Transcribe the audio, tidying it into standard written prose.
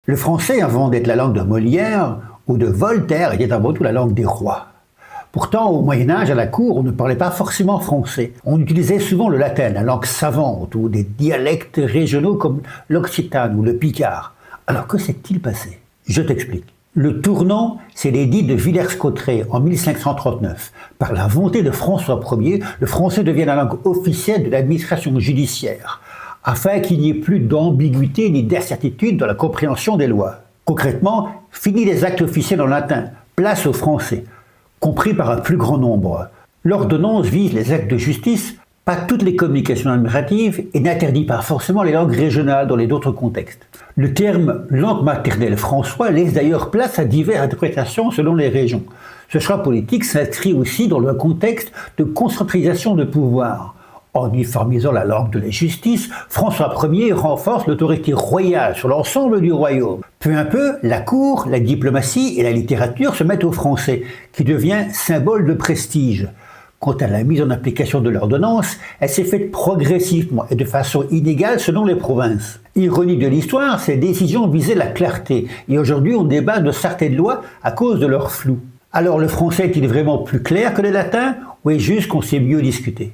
Le français, avant d'être la langue de Molière ou de Voltaire, était avant tout la langue des rois. Pourtant, au Moyen-Âge, à la cour, on ne parlait pas forcément français. On utilisait souvent le latin, la langue savante, ou des dialectes régionaux comme l'occitane ou le picard. Alors que s'est-il passé? Je t'explique. Le tournant, c'est l'édit de Villers-Cotterêts en 1539. Par la volonté de François Ier, le français devient la langue officielle de l'administration judiciaire, afin qu'il n'y ait plus d'ambiguïté ni d'incertitude dans la compréhension des lois. Concrètement, fini les actes officiels en latin, place au français, compris par un plus grand nombre. L'ordonnance vise les actes de justice, pas toutes les communications administratives, et n'interdit pas forcément les langues régionales dans les autres contextes. Le terme langue maternelle François laisse d'ailleurs place à diverses interprétations selon les régions. Ce choix politique s'inscrit aussi dans le contexte de concentration de pouvoir. En uniformisant la langue de la justice, François Ier renforce l'autorité royale sur l'ensemble du royaume. Peu à peu, la cour, la diplomatie et la littérature se mettent au français, qui devient symbole de prestige. Quant à la mise en application de l'ordonnance, elle s'est faite progressivement et de façon inégale selon les provinces. Ironie de l'histoire, ces décisions visaient la clarté, et aujourd'hui on débat de certaines lois à cause de leur flou. Alors le français est-il vraiment plus clair que le latin, ou est-ce juste qu'on sait mieux discuter?